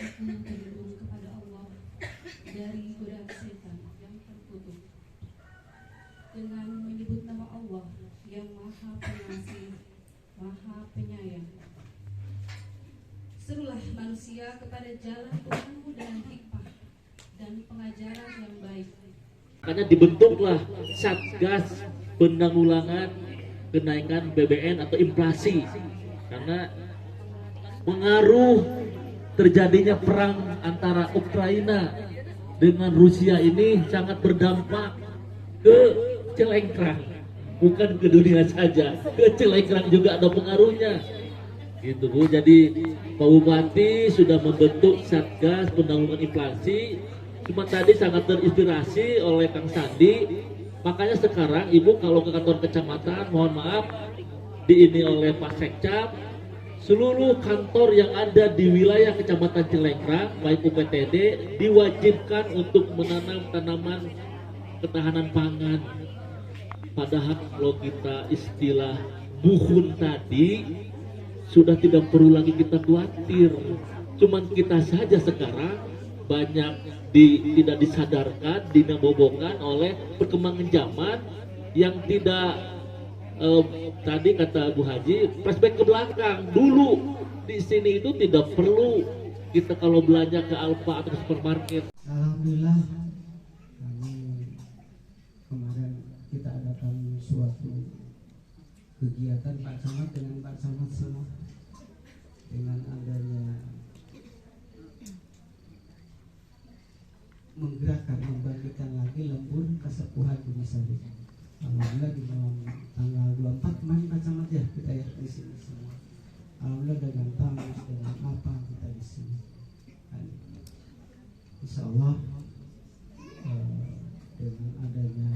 Aku berlindung kepada Allah dari godaan setan yang terkutuk dengan menyebut nama Allah yang Maha Pengasih, Maha Penyayang. Serulah manusia kepada jalan Tuhanmu dengan hikmah dan pengajaran yang baik. Karena dibentuklah Satgas Penanggulangan Kenaikan BBM atau inflasi, karena pengaruh terjadinya perang antara Ukraina dengan Rusia ini sangat berdampak ke Celengkrang, bukan ke dunia saja, ke Celengkrang juga ada pengaruhnya. Gitu Bu. Jadi Pak Bupati sudah membentuk Satgas Penanggulangan Inflasi. Cuma tadi sangat terinspirasi oleh Kang Sandi. Makanya sekarang Ibu kalau ke kantor kecamatan, mohon maaf, ini oleh Pak Sekcap, seluruh kantor yang ada di wilayah Kecamatan Celengkrang, baik UPTD, diwajibkan untuk menanam tanaman ketahanan pangan. Padahal kalau kita istilah buhun tadi, sudah tidak perlu lagi kita khawatir. Cuman kita saja sekarang banyak tidak disadarkan, dinabobokan oleh perkembangan zaman yang tidak tadi kata Bu Haji, flashback ke belakang. Dulu di sini itu tidak perlu kita kalau belanja ke Alfa atau supermarket. Alhamdulillah kami kemarin kita adakan suatu kegiatan Pak Camat dengan Pak Camat semua dengan adanya menggerakkan, membangkitkan lagi lembur kesepuhan Bumi Sari. Alhamdulillah di malam tanggal 24 kemarin Pak Camat ya kita ya di sini semua. Alhamdulillah dengan tamus dengan apa kita di sini. Insya Allah dengan adanya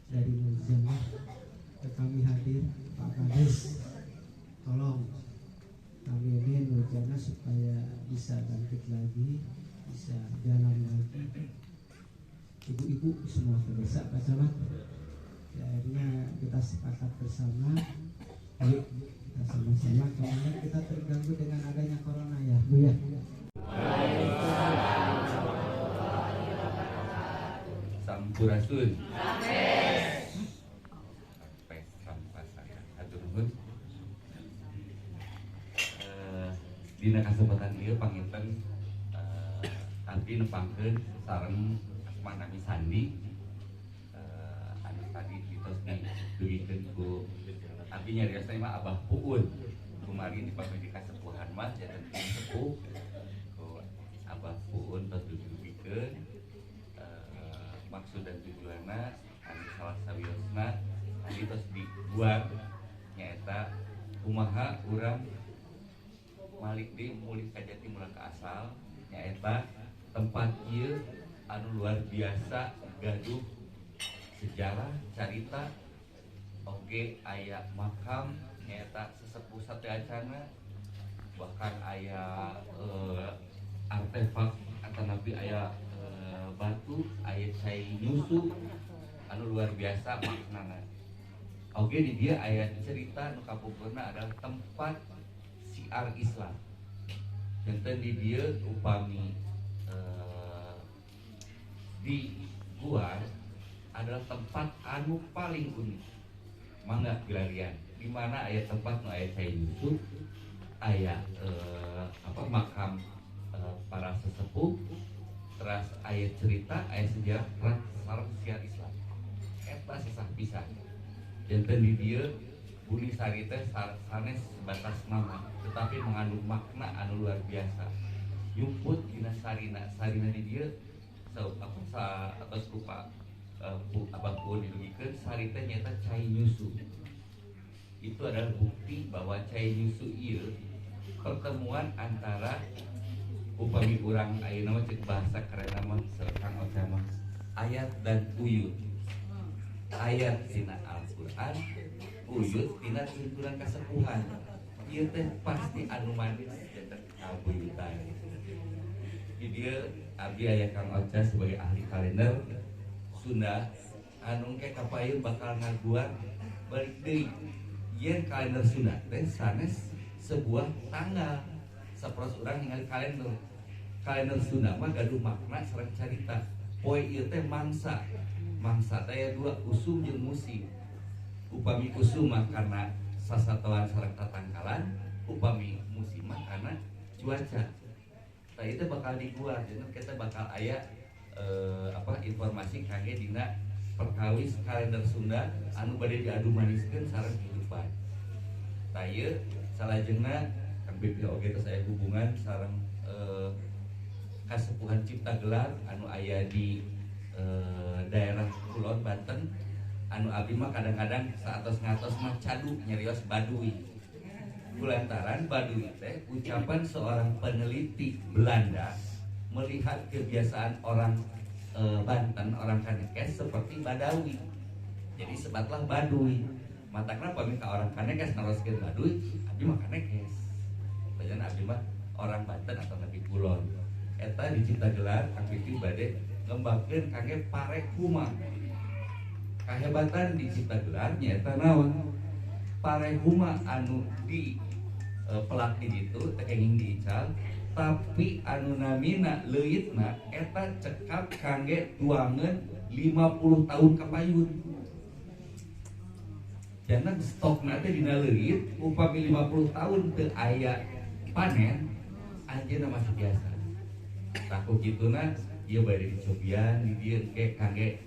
dari Muzamah kami hadir Pak Kades, tolong kami ini Nurjana supaya bisa bangkit lagi, bisa jalan lagi. Ibu-ibu semua ke desa Pak Camat. Ya, akhirnya kita sepakat bersama, yuk kita sama-sama. Kemarin kita terganggu dengan adanya corona ya Bu ya. Sampurasun. Dina kasempatan ieu panginten abdi nepangkeun sareng Asmanami Sandi anu tadi ditos dibigikeun ku abdi nyarios teh mah Abah Puun. Kumarin dipamili kasepuhan mah janten sepuh ku Abah Puun tos dibigikeun maksud dan tujuanna anu salah sawiosna anu tos dibuat nyaeta kumaha urang Malik di mulih kajati mulai ke asal nyaeta tempat ieu anu luar biasa gaduh sejarah carita oge aya makam nyaeta sesepuh sate acana, bahkan aya artefak atanapi aya batu aya cai nyusu anu luar biasa maknana. Oge di dia aya cerita nu kapungkurna adalah tempat siar Islam. Janten di dia upami di gua adalah tempat anu paling unik. Mangga pilarian di mana aya tempat nu aya cai Yusuf, aya makam para sesepuh, terus aya cerita, aya sejarah sareng siar Islam. Eta sesah pisan. Janten di dia Bumi Sari teh sanes sebatas nama, tetapi mengandung makna anu luar biasa. Yumput dina sarina di dia atas rupa Abah Puun didugikeun sari teh nyata cai nyusu. Itu adalah bukti bahwa cai nyusu ieu pertemuan antara upami urang ayeuna mah ceuk bahasa karena mah Kang Ocha mah ayat dan uyut. Ayat tina Al-Qur'an, uyut tina tuntunan kasepuhan. Ieu teh pasti anu manis janten kabuyutan. Di dieu abdi aya Kang Ocha sebagai ahli kalender Sunda anu ke kapayun bakal ngaguar balik deui. Yen kalender Sunda teh sanes sebuah tanggal. Saperos urang ningali kalender kalender Sunda mah gaduh makna sareng carita. Poe ieu teh mangsa teh dua usum jeung musim. Upami usum mah karena sasatoan sareng tatangkalan, upami musim mah karena cuaca. Tah itu bakal dibuat, jadi kita bakal aya informasi kangge dina perkawis kalender Sunda anu bade diadu maniskeun sareng kehidupan. Tah ieu salajengna Kang Bibi oge teh saya hubungan sareng Kasepuhan Cipta Gelar anu aya di daerah Kulon Banten, anu abdi mah kadang-kadang saatos ngatos mah cadu nyarios baduy. Kulantaran baduy teh ucapan seorang peneliti Belanda melihat kebiasaan orang Banten, orang Kanekes seperti Badawi. Jadi sebatlah baduy. Matakna pami ka orang Kanekes naroskeun baduy, abdi mah Kanekes. Bajan abdi mah orang Banten atau nabi Kulon. Eta di Cipta Gelar Kang Pipi bade ngembangkeun kangge parehuma. Kahebatan di Cipta Gelar nyaeta naon? Parehuma anu di pelak di ditu tekenging diical, tapi anu namina leuyitna eta cekap kangge tuangeun 50 tahun kapayun. Jangan stokna teh dina leuyit upami 50 tahun teu aya panen, anjeunna masih biasa. Taku kituna ieu bade dicobian di dieu engke kangge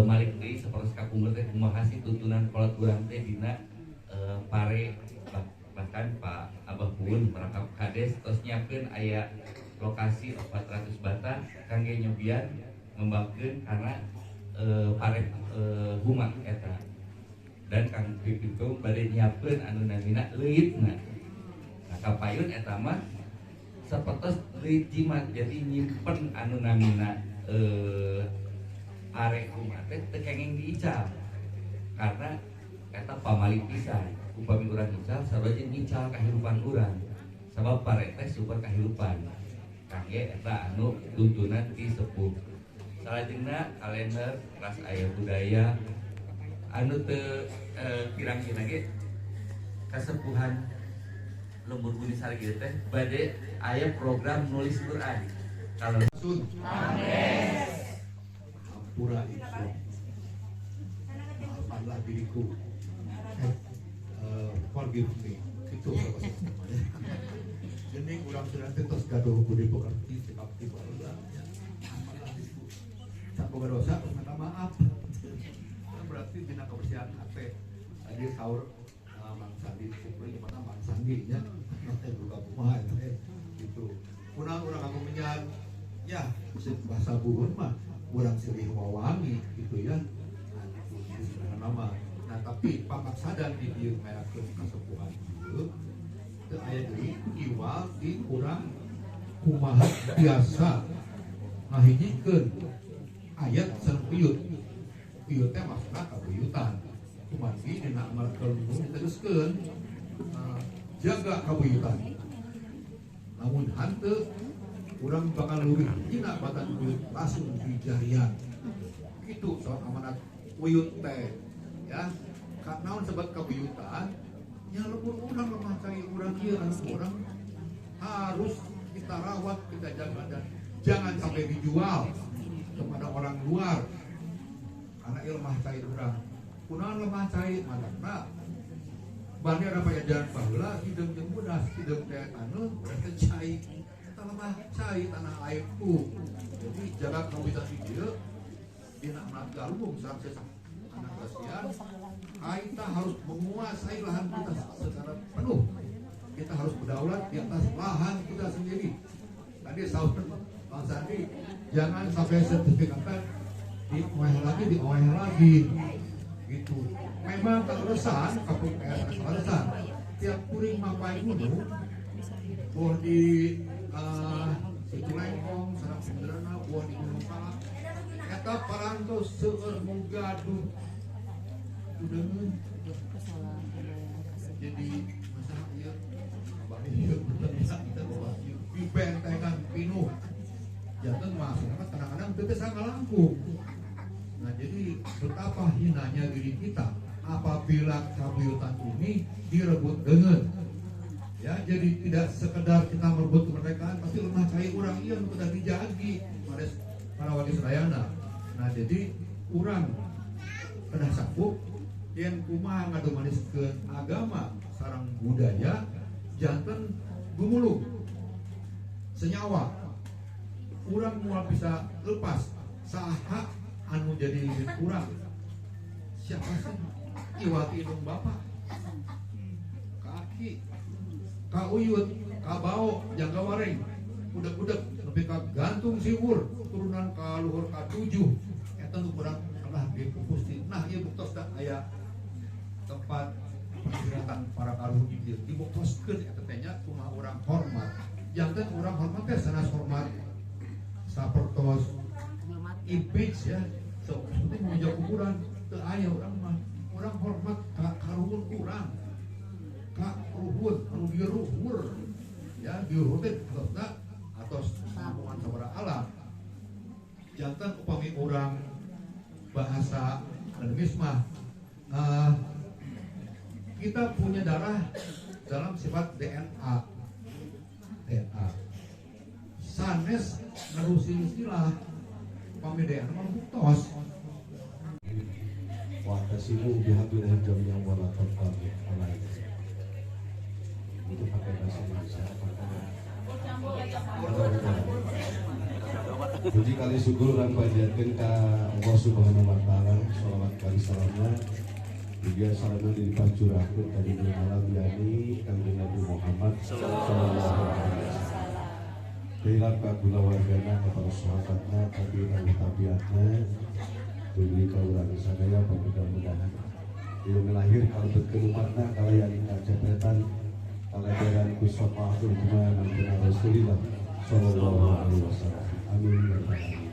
malik deui sapertos kapungeun teh kumaha sih tuntunan kolot urang teh dina pare, bahkan Pak Abah Pun merangkap kades terus nyiapkeun aya lokasi 400 bata kangge nyobian ngembangkeun karena pare huma eta. Dan Kang Pipi itu bade nyiapkeun anu namina leuyitna. Nah kapayun eta mah sapertos leuit jimat, jadi nyimpen anu namina are huma teh teu kenging diical. Karena eta pamali pisan. Upami urang ngical sarua jeung ngical kahirupan urang. Sabab pare teh sumber kahirupan. Kangge eta anu tuntunan ti sepuh. Salajengna kalender ras aya budaya anu teu pirang-pirang ge kasepuhan lembur budi sarigi teh bade aya program nulis Quran. Kalau Sun. Amin. Ampura Islam. Maafkanlah diriku. Forgive me. Itu bahasa namanya. Jadi kurang sudah terus gaduh budi pekerti sebab tiba ulangnya. Maafkanlah diriku. Tak boga dosa, minta maaf. Berarti dina kebersihan hati. Tadi sahur Mang Sandi kupri mana Mang Sandi nya. Nanti buka kumaha gitu. Punang urang aku menyan ya bahasa buhun mah urang silih wawangi gitu ya. Nah itu sebenarnya nama. Nah tapi pamaksadan di dieu ngayakeun kasepuhan ieu teu aya deui iwal di urang kumaha biasa ngahijikeun ayat sareng piyut. Piyut teh maksudna kabuyutan. Kumasi dina amal kalbu diteruskeun jaga kabuyutan. Namun hanteu urang bakal lurih dina batan piyut langsung dijarian. Kitu soal amanat piyut teh ya. Naon sebab kabuyutan nya lembur urang lemah cai urang ieu anu urang harus kita rawat, kita jaga dan jangan sampai dijual kepada orang luar karena ilmah cai urang. Kunaon lemah cai manakna bandar apa ya jalan baheula hideung jeung mudas hideung teh anu berarti cai eta lemah cai tanah airku. Jadi jaga kabuyutan ieu dina anak galung sareng sesak anak kasihan. Kita harus menguasai lahan kita secara penuh. Kita harus berdaulat di atas lahan kita sendiri. Tadi sahur Bang Sandi, jangan sampai sertifikatkan dioeh lagi, gitu. Memang keresahan, kapuk keresahan. Tiap kuring mapai gunung, buah di situ lengkong, sarang sederhana, buah di gunung pala. Eta parantos seueur mugaduh. Jadi masalah ieu bari ieu kita bawa dibentengan pinuh. Janten maksudnya kadang-kadang teu bisa ngalangkung. Nah jadi betapa hinanya diri kita apabila kabuyutan ini direbut dengan Ya, jadi tidak sekedar kita merebut kemerdekaan, tapi lemah cai urang ieu nu kudu dijagi para wali sadayana. Nah, jadi urang kedah sakup yen kumaha ngadomaniskeun agama sareng budaya janten gumulung senyawa. Urang moal bisa lepas saha anu jadi urang. Siapa sih? Iwati indung bapak. Kaki kauyut, kabao, jangka waring, udek-udek, tapi gantung siwur, turunan ka luhur ka 7. Eta nu kurang pernah dipupus di. Nah, ieu buktos da aya tempat peristirahatan para karuhun ieu. Dibuktoskeun eta teh nya kumaha urang hormat. Janten urang hormat teh sanes hormat sapertos image ya. So, seperti mengejar kuburan teu aya urang mah. Urang hormat ka karuhun urang. Kak ruhun, anu diruhur ya, diruhur teh atos hubungan sabaraha alam. Janten upami orang bahasa akademis mah kita punya darah dalam sifat DNA. Sanes nerusin istilah upami DNA mah buktos. Wa tasimu bihablillahil jami'an wa la tafarraqu alaihi. Itu pakai bahasa Indonesia. Puji kali syukur lan panjatkeun ka Allah Subhanahu wa taala, shalawat kali salamna juga salamna dipacurahkeun ka dina alam yani Kanjeng Nabi Muhammad sallallahu alaihi wasallam. Tilak ka kula wargana ka para sahabatna tabi'in tabi'atna tuluy ka urang sadaya mudah-mudahan ilmu lahir kalebetkeun umatna kalayan kacepretan kalajaran kusapahul kumaha nampuna Rasulillah sallallahu alaihi wasallam. Amin ya rabbal alamin.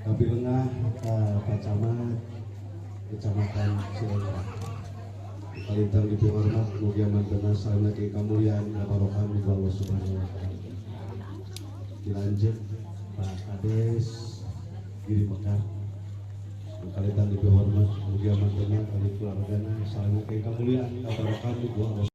Kabi lengah ka Pacamat Kecamatan Cilengka. Kalitan dihormat mugia mantena salna ke kamuliaan kabarokan di Allah Subhanahu wa taala. Dilanjut Pak Kades Giri Mekar. Kalitan dihormat mugia mantena kali keluargana salna ke kamuliaan kabarokan di Allah